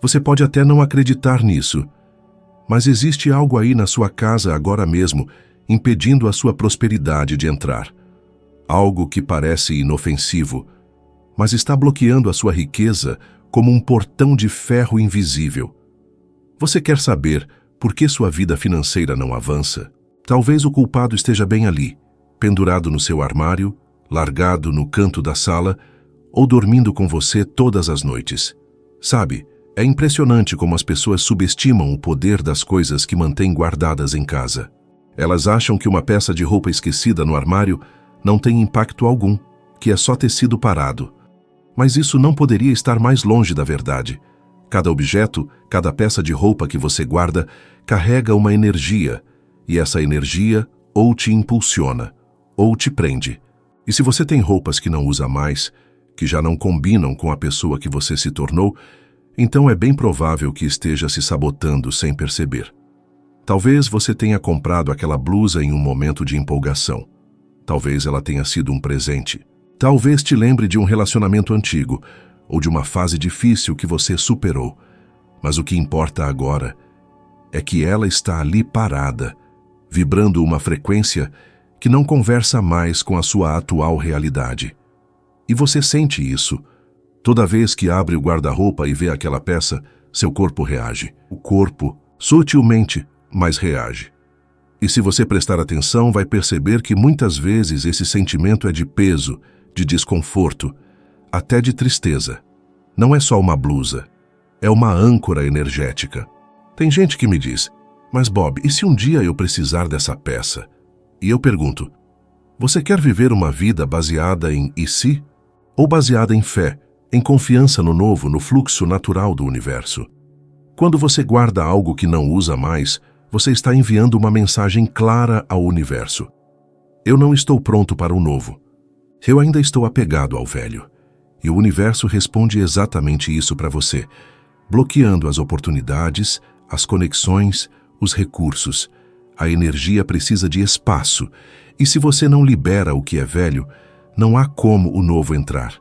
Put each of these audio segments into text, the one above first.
Você pode até não acreditar nisso, mas existe algo aí na sua casa agora mesmo, impedindo a sua prosperidade de entrar. Algo que parece inofensivo, mas está bloqueando a sua riqueza como um portão de ferro invisível. Você quer saber por que sua vida financeira não avança? Talvez o culpado esteja bem ali, pendurado no seu armário, largado no canto da sala ou dormindo com você todas as noites. Sabe, é impressionante como as pessoas subestimam o poder das coisas que mantêm guardadas em casa. Elas acham que uma peça de roupa esquecida no armário não tem impacto algum, que é só tecido parado. Mas isso não poderia estar mais longe da verdade. Cada objeto, cada peça de roupa que você guarda, carrega uma energia, e essa energia ou te impulsiona, ou te prende. E se você tem roupas que não usa mais, que já não combinam com a pessoa que você se tornou, então é bem provável que esteja se sabotando sem perceber. Talvez você tenha comprado aquela blusa em um momento de empolgação. Talvez ela tenha sido um presente. Talvez te lembre de um relacionamento antigo ou de uma fase difícil que você superou. Mas o que importa agora é que ela está ali parada, vibrando uma frequência que não conversa mais com a sua atual realidade. E você sente isso. Toda vez que abre o guarda-roupa e vê aquela peça, seu corpo reage. O corpo, sutilmente, mas reage. E se você prestar atenção, vai perceber que muitas vezes esse sentimento é de peso, de desconforto, até de tristeza. Não é só uma blusa, é uma âncora energética. Tem gente que me diz, mas Bob, e se um dia eu precisar dessa peça? E eu pergunto, você quer viver uma vida baseada em e se? Ou baseada em fé, em confiança no novo, no fluxo natural do universo? Quando você guarda algo que não usa mais, você está enviando uma mensagem clara ao universo. Eu não estou pronto para o novo. Eu ainda estou apegado ao velho. E o universo responde exatamente isso para você, bloqueando as oportunidades, as conexões, os recursos. A energia precisa de espaço, e se você não libera o que é velho, não há como o novo entrar.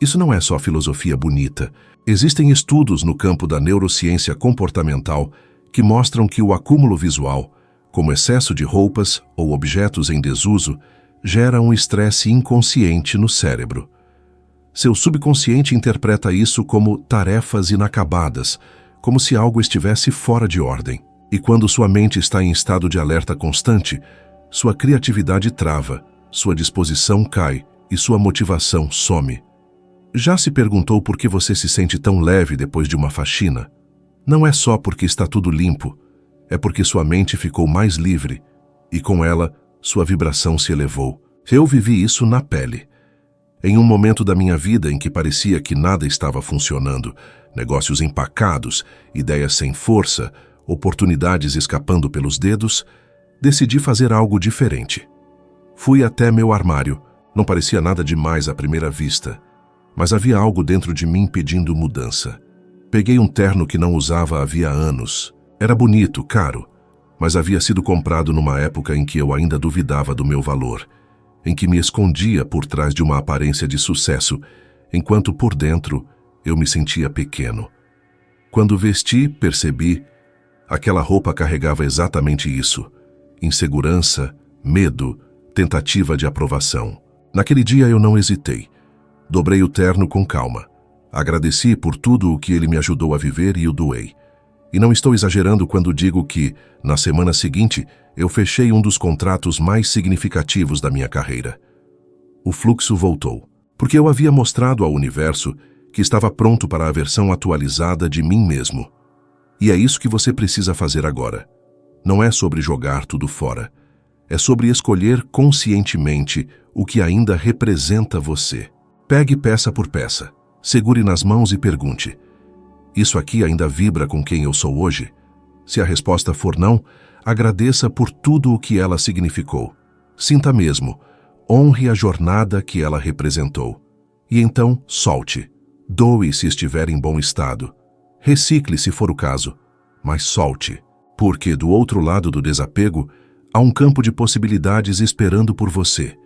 Isso não é só filosofia bonita. Existem estudos no campo da neurociência comportamental que mostram que o acúmulo visual, como excesso de roupas ou objetos em desuso, gera um estresse inconsciente no cérebro. Seu subconsciente interpreta isso como tarefas inacabadas, como se algo estivesse fora de ordem. E quando sua mente está em estado de alerta constante, sua criatividade trava, sua disposição cai e sua motivação some. Já se perguntou por que você se sente tão leve depois de uma faxina? Não é só porque está tudo limpo, é porque sua mente ficou mais livre e com ela sua vibração se elevou. Eu vivi isso na pele. Em um momento da minha vida em que parecia que nada estava funcionando, negócios empacados, ideias sem força, oportunidades escapando pelos dedos, decidi fazer algo diferente. Fui até meu armário. Não parecia nada demais à primeira vista, mas havia algo dentro de mim pedindo mudança. Peguei um terno que não usava havia anos. Era bonito, caro, mas havia sido comprado numa época em que eu ainda duvidava do meu valor, em que me escondia por trás de uma aparência de sucesso, enquanto por dentro eu me sentia pequeno. Quando vesti, percebi, aquela roupa carregava exatamente isso: insegurança, medo, tentativa de aprovação. Naquele dia eu não hesitei. Dobrei o terno com calma. Agradeci por tudo o que ele me ajudou a viver e o doei. E não estou exagerando quando digo que, na semana seguinte, eu fechei um dos contratos mais significativos da minha carreira. O fluxo voltou, porque eu havia mostrado ao universo que estava pronto para a versão atualizada de mim mesmo. E é isso que você precisa fazer agora. Não é sobre jogar tudo fora. É sobre escolher conscientemente o que ainda representa você. Pegue peça por peça. Segure nas mãos e pergunte: isso aqui ainda vibra com quem eu sou hoje? Se a resposta for não, agradeça por tudo o que ela significou. Sinta mesmo, honre a jornada que ela representou. E então, solte. Doe se estiver em bom estado. Recicle se for o caso, mas solte. Porque do outro lado do desapego, há um campo de possibilidades esperando por você.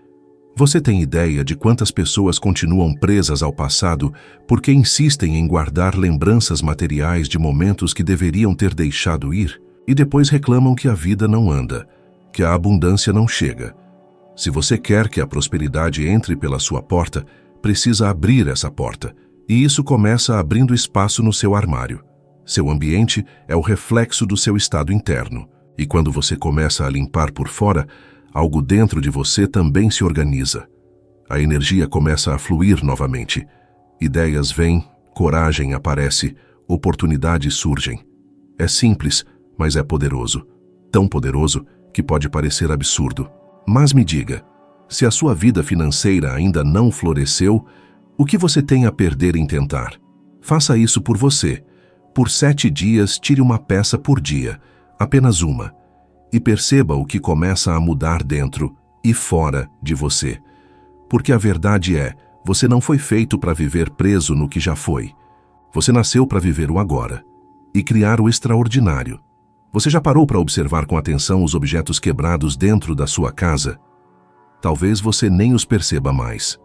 Você tem ideia de quantas pessoas continuam presas ao passado porque insistem em guardar lembranças materiais de momentos que deveriam ter deixado ir e depois reclamam que a vida não anda, que a abundância não chega? Se você quer que a prosperidade entre pela sua porta, precisa abrir essa porta, e isso começa abrindo espaço no seu armário. Seu ambiente é o reflexo do seu estado interno, e quando você começa a limpar por fora, algo dentro de você também se organiza. A energia começa a fluir novamente. Ideias vêm, coragem aparece, oportunidades surgem. É simples, mas é poderoso. Tão poderoso que pode parecer absurdo. Mas me diga, se a sua vida financeira ainda não floresceu, o que você tem a perder em tentar? Faça isso por você. Por 7 dias, tire uma peça por dia, apenas uma, e perceba o que começa a mudar dentro e fora de você. Porque a verdade é, você não foi feito para viver preso no que já foi. Você nasceu para viver o agora e criar o extraordinário. Você já parou para observar com atenção os objetos quebrados dentro da sua casa? Talvez você nem os perceba mais.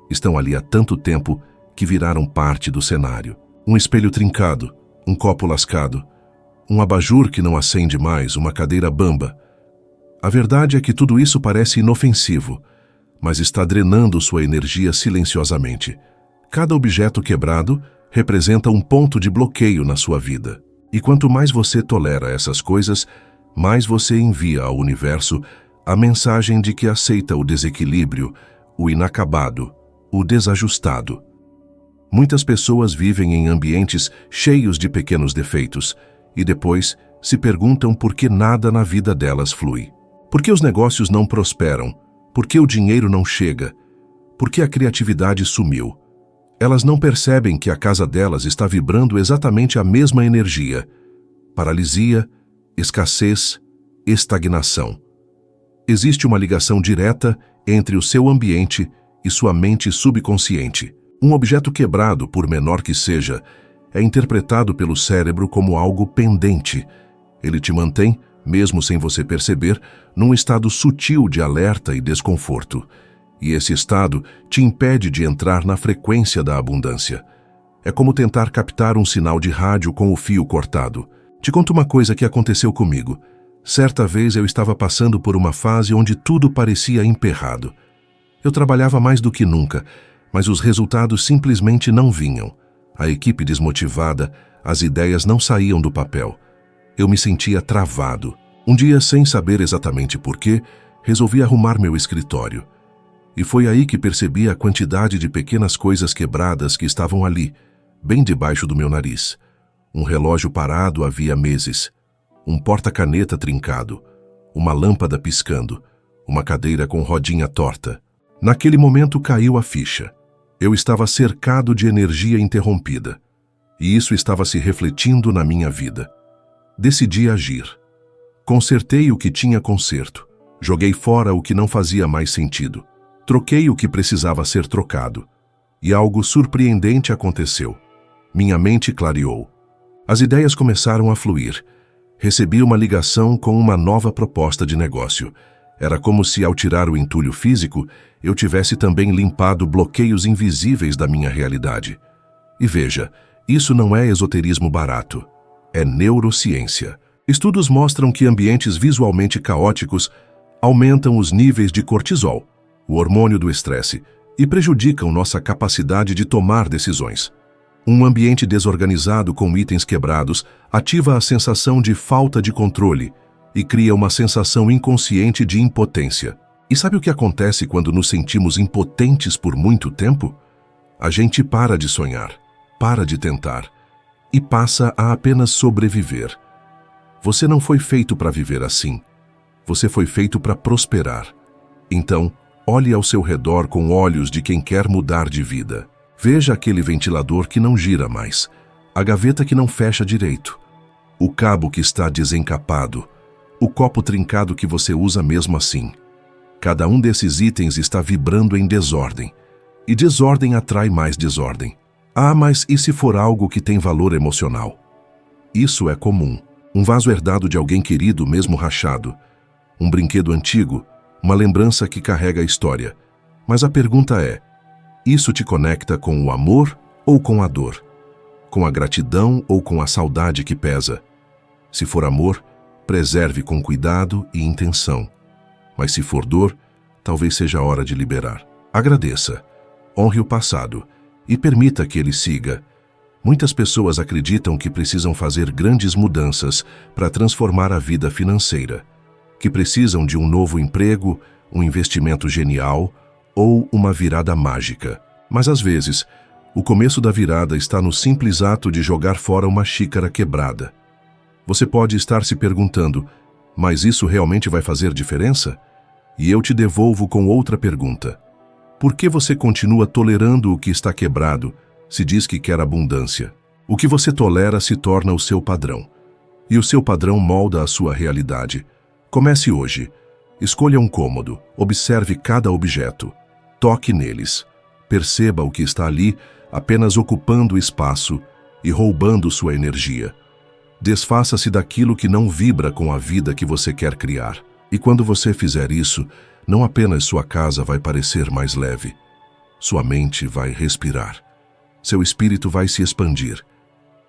Estão ali há tanto tempo que viraram parte do cenário. Um espelho trincado, um copo lascado, um abajur que não acende mais, uma cadeira bamba. A verdade é que tudo isso parece inofensivo, mas está drenando sua energia silenciosamente. Cada objeto quebrado representa um ponto de bloqueio na sua vida. E quanto mais você tolera essas coisas, mais você envia ao universo a mensagem de que aceita o desequilíbrio, o inacabado, o desajustado. Muitas pessoas vivem em ambientes cheios de pequenos defeitos e depois se perguntam por que nada na vida delas flui. Por que os negócios não prosperam? Por que o dinheiro não chega? Por que a criatividade sumiu? Elas não percebem que a casa delas está vibrando exatamente a mesma energia: paralisia, escassez, estagnação. Existe uma ligação direta entre o seu ambiente e sua mente subconsciente. Um objeto quebrado, por menor que seja, é interpretado pelo cérebro como algo pendente. Ele te mantém, mesmo sem você perceber, num estado sutil de alerta e desconforto. E esse estado te impede de entrar na frequência da abundância. É como tentar captar um sinal de rádio com o fio cortado. Te conto uma coisa que aconteceu comigo. Certa vez eu estava passando por uma fase onde tudo parecia emperrado. Eu trabalhava mais do que nunca, mas os resultados simplesmente não vinham. A equipe desmotivada, as ideias não saíam do papel. Eu me sentia travado. Um dia, sem saber exatamente porquê, resolvi arrumar meu escritório. E foi aí que percebi a quantidade de pequenas coisas quebradas que estavam ali, bem debaixo do meu nariz. Um relógio parado havia meses, um porta-caneta trincado, uma lâmpada piscando, uma cadeira com rodinha torta. Naquele momento caiu a ficha. Eu estava cercado de energia interrompida, e isso estava se refletindo na minha vida. Decidi agir. Consertei o que tinha conserto, joguei fora o que não fazia mais sentido, troquei o que precisava ser trocado, e algo surpreendente aconteceu. Minha mente clareou. As ideias começaram a fluir. Recebi uma ligação com uma nova proposta de negócio. Era como se, ao tirar o entulho físico, eu tivesse também limpado bloqueios invisíveis da minha realidade. E veja, isso não é esoterismo barato. É neurociência. Estudos mostram que ambientes visualmente caóticos aumentam os níveis de cortisol, o hormônio do estresse, e prejudicam nossa capacidade de tomar decisões. Um ambiente desorganizado com itens quebrados ativa a sensação de falta de controle e cria uma sensação inconsciente de impotência. E sabe o que acontece quando nos sentimos impotentes por muito tempo? A gente para de sonhar, para de tentar e passa a apenas sobreviver. Você não foi feito para viver assim. Você foi feito para prosperar. Então, olhe ao seu redor com olhos de quem quer mudar de vida. Veja aquele ventilador que não gira mais, a gaveta que não fecha direito, o cabo que está desencapado, o copo trincado que você usa mesmo assim. Cada um desses itens está vibrando em desordem, e desordem atrai mais desordem. Ah, mas e se for algo que tem valor emocional? Isso é comum. Um vaso herdado de alguém querido, mesmo rachado. Um brinquedo antigo, uma lembrança que carrega a história. Mas a pergunta é: isso te conecta com o amor ou com a dor? Com a gratidão ou com a saudade que pesa? Se for amor, preserve com cuidado e intenção. Mas se for dor, talvez seja a hora de liberar. Agradeça, honre o passado e permita que ele siga. Muitas pessoas acreditam que precisam fazer grandes mudanças para transformar a vida financeira, que precisam de um novo emprego, um investimento genial ou uma virada mágica. Mas às vezes, o começo da virada está no simples ato de jogar fora uma xícara quebrada. Você pode estar se perguntando: mas isso realmente vai fazer diferença? E eu te devolvo com outra pergunta. Por que você continua tolerando o que está quebrado, se diz que quer abundância? O que você tolera se torna o seu padrão. E o seu padrão molda a sua realidade. Comece hoje. Escolha um cômodo, observe cada objeto, toque neles. Perceba o que está ali, apenas ocupando espaço e roubando sua energia. Desfaça-se daquilo que não vibra com a vida que você quer criar. E quando você fizer isso, não apenas sua casa vai parecer mais leve, sua mente vai respirar, seu espírito vai se expandir,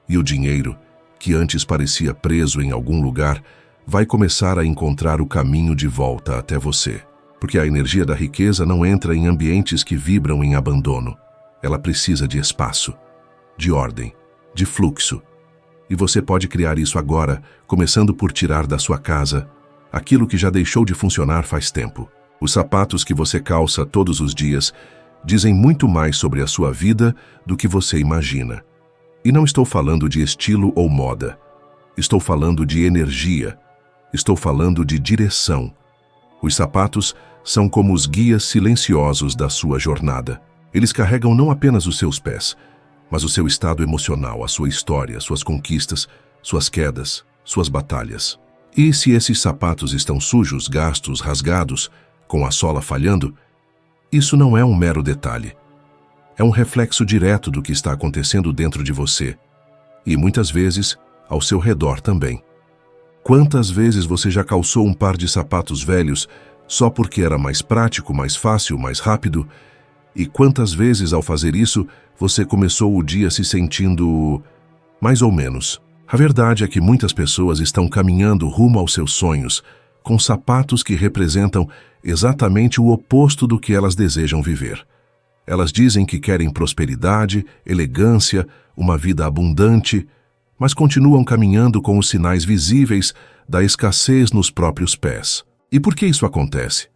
e o dinheiro, que antes parecia preso em algum lugar, vai começar a encontrar o caminho de volta até você. Porque a energia da riqueza não entra em ambientes que vibram em abandono. Ela precisa de espaço, de ordem, de fluxo. E você pode criar isso agora, começando por tirar da sua casa aquilo que já deixou de funcionar faz tempo. Os sapatos que você calça todos os dias dizem muito mais sobre a sua vida do que você imagina. E não estou falando de estilo ou moda. Estou falando de energia. Estou falando de direção. Os sapatos são como os guias silenciosos da sua jornada. Eles carregam não apenas os seus pés, mas o seu estado emocional, a sua história, suas conquistas, suas quedas, suas batalhas. E se esses sapatos estão sujos, gastos, rasgados, com a sola falhando, isso não é um mero detalhe. É um reflexo direto do que está acontecendo dentro de você e, muitas vezes, ao seu redor também. Quantas vezes você já calçou um par de sapatos velhos só porque era mais prático, mais fácil, mais rápido? E quantas vezes, ao fazer isso, você começou o dia se sentindo mais ou menos? A verdade é que muitas pessoas estão caminhando rumo aos seus sonhos, com sapatos que representam exatamente o oposto do que elas desejam viver. Elas dizem que querem prosperidade, elegância, uma vida abundante, mas continuam caminhando com os sinais visíveis da escassez nos próprios pés. E por que isso acontece?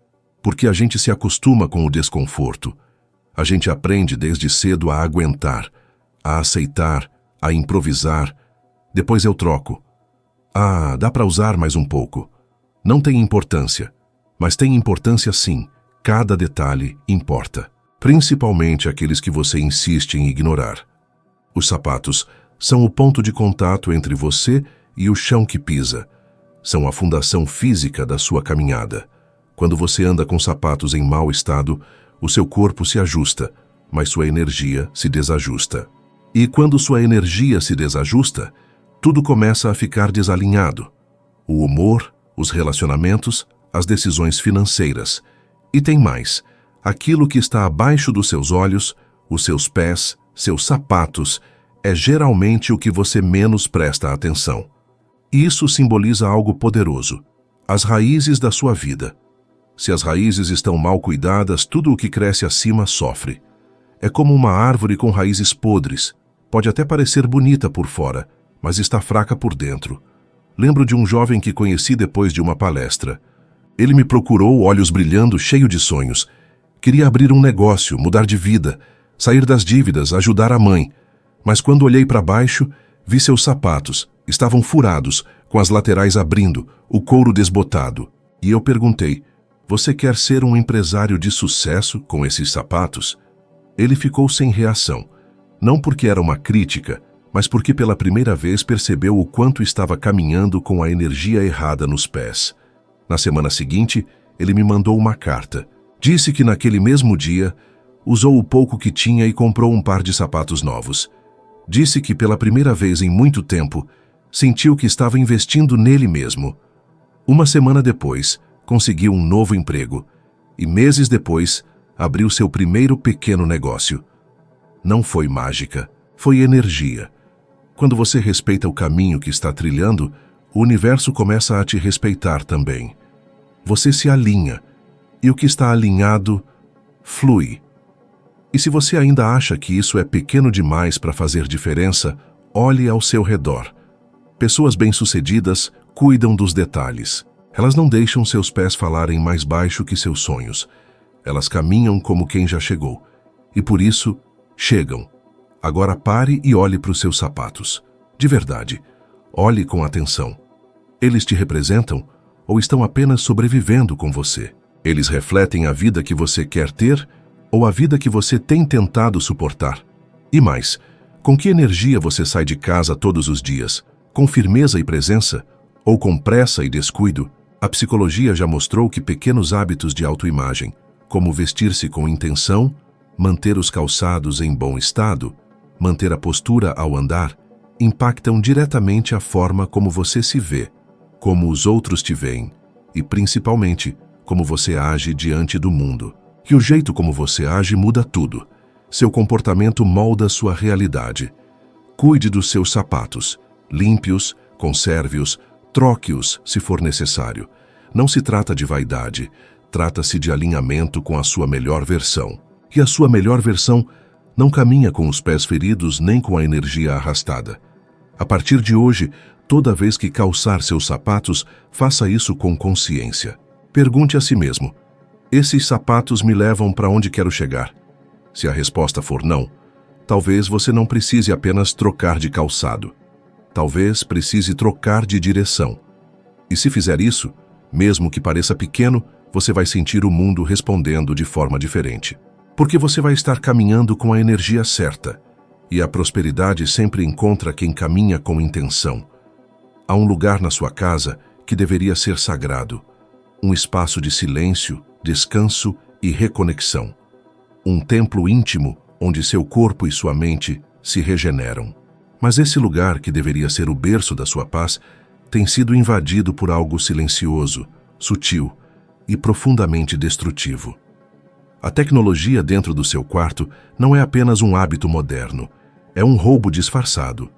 Porque a gente se acostuma com o desconforto. A gente aprende desde cedo a aguentar, a aceitar, a improvisar. Depois eu troco. Ah, dá para usar mais um pouco. Não tem importância, mas tem importância sim. Cada detalhe importa, principalmente aqueles que você insiste em ignorar. Os sapatos são o ponto de contato entre você e o chão que pisa. São a fundação física da sua caminhada. Quando você anda com sapatos em mau estado, o seu corpo se ajusta, mas sua energia se desajusta. E quando sua energia se desajusta, tudo começa a ficar desalinhado. O humor, os relacionamentos, as decisões financeiras. E tem mais. Aquilo que está abaixo dos seus olhos, os seus pés, seus sapatos, é geralmente o que você menos presta atenção. Isso simboliza algo poderoso. As raízes da sua vida. Se as raízes estão mal cuidadas, tudo o que cresce acima sofre. É como uma árvore com raízes podres. Pode até parecer bonita por fora, mas está fraca por dentro. Lembro de um jovem que conheci depois de uma palestra. Ele me procurou, olhos brilhando, cheio de sonhos. Queria abrir um negócio, mudar de vida, sair das dívidas, ajudar a mãe. Mas quando olhei para baixo, vi seus sapatos. Estavam furados, com as laterais abrindo, o couro desbotado. E eu perguntei: você quer ser um empresário de sucesso com esses sapatos? Ele ficou sem reação. Não porque era uma crítica, mas porque pela primeira vez percebeu o quanto estava caminhando com a energia errada nos pés. Na semana seguinte, ele me mandou uma carta. Disse que naquele mesmo dia, usou o pouco que tinha e comprou um par de sapatos novos. Disse que pela primeira vez em muito tempo, sentiu que estava investindo nele mesmo. Uma semana depois, conseguiu um novo emprego. E meses depois, abriu seu primeiro pequeno negócio. Não foi mágica, foi energia. Quando você respeita o caminho que está trilhando, o universo começa a te respeitar também. Você se alinha, e o que está alinhado flui. E se você ainda acha que isso é pequeno demais para fazer diferença, olhe ao seu redor. Pessoas bem-sucedidas cuidam dos detalhes. Elas não deixam seus pés falarem mais baixo que seus sonhos. Elas caminham como quem já chegou. E por isso, chegam. Agora pare e olhe para os seus sapatos. De verdade, olhe com atenção. Eles te representam ou estão apenas sobrevivendo com você? Eles refletem a vida que você quer ter ou a vida que você tem tentado suportar? E mais, com que energia você sai de casa todos os dias? Com firmeza e presença? Ou com pressa e descuido? A psicologia já mostrou que pequenos hábitos de autoimagem, como vestir-se com intenção, manter os calçados em bom estado, manter a postura ao andar, impactam diretamente a forma como você se vê, como os outros te veem e, principalmente, como você age diante do mundo. E o jeito como você age muda tudo. Seu comportamento molda sua realidade. Cuide dos seus sapatos. Limpe-os, conserve-os, troque-os se for necessário. Não se trata de vaidade, trata-se de alinhamento com a sua melhor versão. E a sua melhor versão não caminha com os pés feridos nem com a energia arrastada. A partir de hoje, toda vez que calçar seus sapatos, faça isso com consciência. Pergunte a si mesmo: esses sapatos me levam para onde quero chegar? Se a resposta for não, talvez você não precise apenas trocar de calçado. Talvez precise trocar de direção. E se fizer isso, mesmo que pareça pequeno, você vai sentir o mundo respondendo de forma diferente. Porque você vai estar caminhando com a energia certa. E a prosperidade sempre encontra quem caminha com intenção. Há um lugar na sua casa que deveria ser sagrado. Um espaço de silêncio, descanso e reconexão. Um templo íntimo onde seu corpo e sua mente se regeneram. Mas esse lugar, que deveria ser o berço da sua paz, tem sido invadido por algo silencioso, sutil e profundamente destrutivo. A tecnologia dentro do seu quarto não é apenas um hábito moderno, é um roubo disfarçado.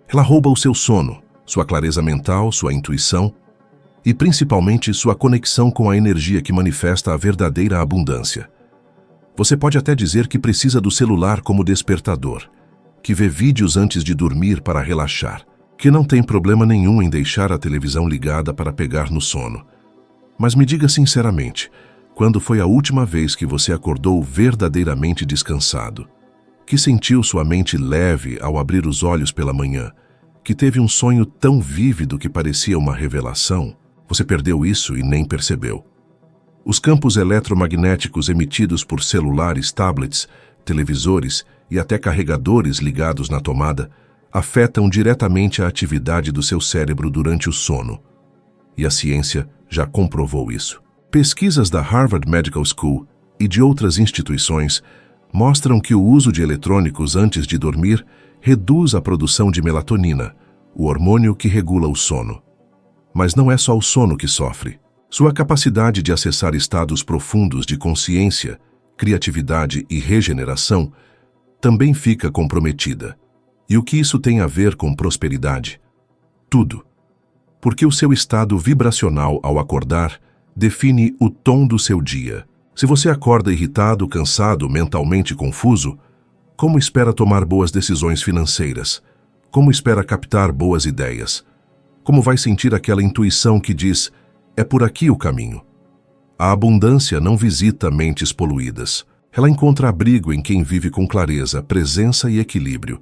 Ela rouba o seu sono, sua clareza mental, sua intuição e principalmente sua conexão com a energia que manifesta a verdadeira abundância. Você pode até dizer que precisa do celular como despertador, que vê vídeos antes de dormir para relaxar, que não tem problema nenhum em deixar a televisão ligada para pegar no sono. Mas me diga sinceramente, quando foi a última vez que você acordou verdadeiramente descansado? Que sentiu sua mente leve ao abrir os olhos pela manhã? Que teve um sonho tão vívido que parecia uma revelação? Você perdeu isso e nem percebeu. Os campos eletromagnéticos emitidos por celulares, tablets, televisores e até carregadores ligados na tomada afetam diretamente a atividade do seu cérebro durante o sono. E a ciência já comprovou isso. Pesquisas da Harvard Medical School e de outras instituições mostram que o uso de eletrônicos antes de dormir reduz a produção de melatonina, o hormônio que regula o sono. Mas não é só o sono que sofre. Sua capacidade de acessar estados profundos de consciência, criatividade e regeneração também fica comprometida. E o que isso tem a ver com prosperidade? Tudo. Porque o seu estado vibracional ao acordar define o tom do seu dia. Se você acorda irritado, cansado, mentalmente confuso, como espera tomar boas decisões financeiras? Como espera captar boas ideias? Como vai sentir aquela intuição que diz: é por aqui o caminho? A abundância não visita mentes poluídas. Ela encontra abrigo em quem vive com clareza, presença e equilíbrio.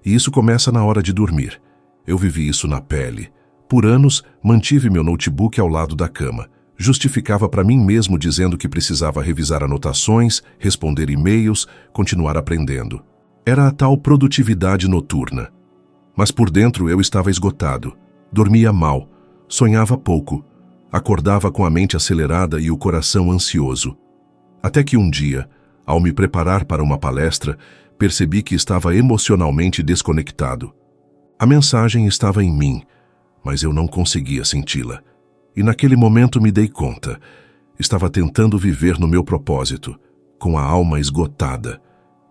E isso começa na hora de dormir. Eu vivi isso na pele. Por anos, mantive meu notebook ao lado da cama. Justificava para mim mesmo dizendo que precisava revisar anotações, responder e-mails, continuar aprendendo. Era a tal produtividade noturna. Mas por dentro eu estava esgotado. Dormia mal, sonhava pouco, acordava com a mente acelerada e o coração ansioso. Até que um dia, ao me preparar para uma palestra, percebi que estava emocionalmente desconectado. A mensagem estava em mim, mas eu não conseguia senti-la. E naquele momento me dei conta. Estava tentando viver no meu propósito, com a alma esgotada.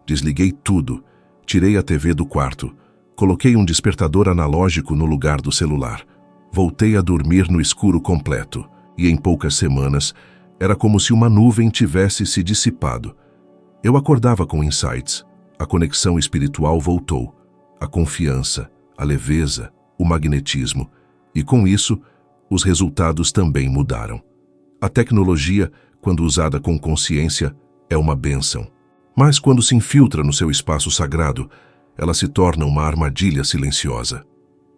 Desliguei tudo, tirei a TV do quarto, coloquei um despertador analógico no lugar do celular. Voltei a dormir no escuro completo, e em poucas semanas, era como se uma nuvem tivesse se dissipado. Eu acordava com insights, a conexão espiritual voltou, a confiança, a leveza, o magnetismo, e com isso, os resultados também mudaram. A tecnologia, quando usada com consciência, é uma bênção. Mas quando se infiltra no seu espaço sagrado, ela se torna uma armadilha silenciosa.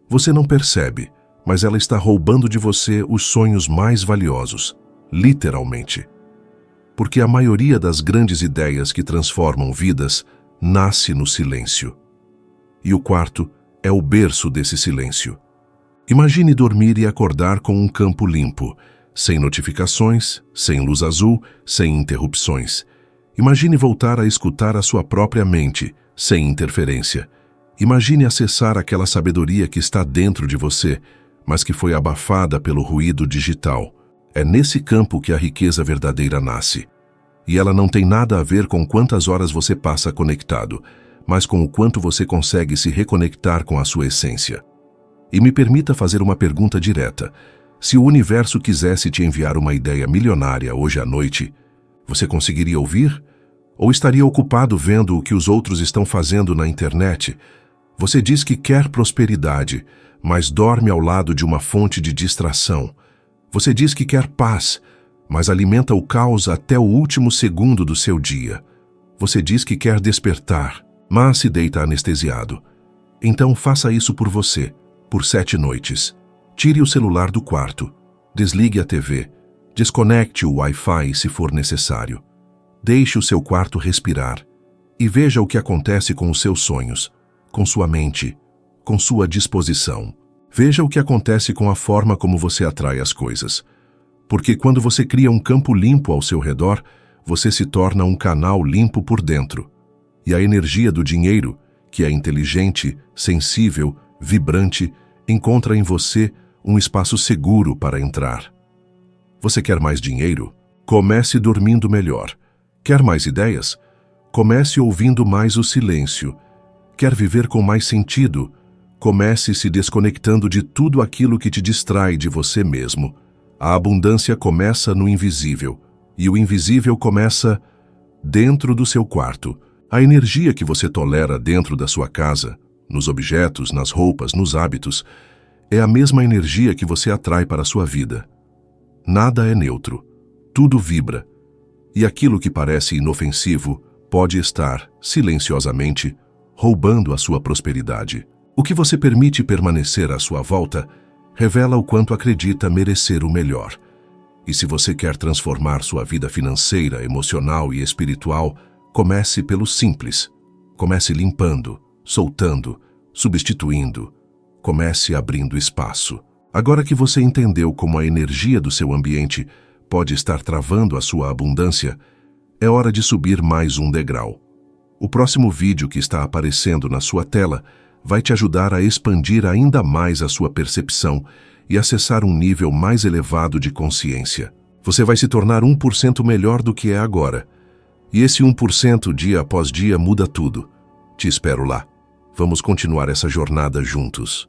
Você não percebe, mas ela está roubando de você os sonhos mais valiosos, literalmente. Porque a maioria das grandes ideias que transformam vidas nasce no silêncio. E o quarto é o berço desse silêncio. Imagine dormir e acordar com um campo limpo, sem notificações, sem luz azul, sem interrupções. Imagine voltar a escutar a sua própria mente, sem interferência. Imagine acessar aquela sabedoria que está dentro de você, mas que foi abafada pelo ruído digital. É nesse campo que a riqueza verdadeira nasce. E ela não tem nada a ver com quantas horas você passa conectado, mas com o quanto você consegue se reconectar com a sua essência. E me permita fazer uma pergunta direta. Se o universo quisesse te enviar uma ideia milionária hoje à noite, você conseguiria ouvir? Ou estaria ocupado vendo o que os outros estão fazendo na internet? Você diz que quer prosperidade, mas dorme ao lado de uma fonte de distração. Você diz que quer paz, mas alimenta o caos até o último segundo do seu dia. Você diz que quer despertar, mas se deita anestesiado. Então faça isso por você, por 7 noites. Tire o celular do quarto, desligue a TV, desconecte o Wi-Fi se for necessário. Deixe o seu quarto respirar e veja o que acontece com os seus sonhos, com sua mente, com sua disposição. Veja o que acontece com a forma como você atrai as coisas. Porque quando você cria um campo limpo ao seu redor, você se torna um canal limpo por dentro. E a energia do dinheiro, que é inteligente, sensível, vibrante, encontra em você um espaço seguro para entrar. Você quer mais dinheiro? Comece dormindo melhor. Quer mais ideias? Comece ouvindo mais o silêncio. Quer viver com mais sentido? Comece se desconectando de tudo aquilo que te distrai de você mesmo. A abundância começa no invisível, e o invisível começa dentro do seu quarto. A energia que você tolera dentro da sua casa, nos objetos, nas roupas, nos hábitos, é a mesma energia que você atrai para a sua vida. Nada é neutro, tudo vibra, e aquilo que parece inofensivo pode estar, silenciosamente, roubando a sua prosperidade. O que você permite permanecer à sua volta revela o quanto acredita merecer o melhor. E se você quer transformar sua vida financeira, emocional e espiritual, comece pelo simples. Comece limpando, soltando, substituindo. Comece abrindo espaço. Agora que você entendeu como a energia do seu ambiente pode estar travando a sua abundância, é hora de subir mais um degrau. O próximo vídeo que está aparecendo na sua tela vai te ajudar a expandir ainda mais a sua percepção e acessar um nível mais elevado de consciência. Você vai se tornar 1% melhor do que é agora. E esse 1% dia após dia muda tudo. Te espero lá. Vamos continuar essa jornada juntos.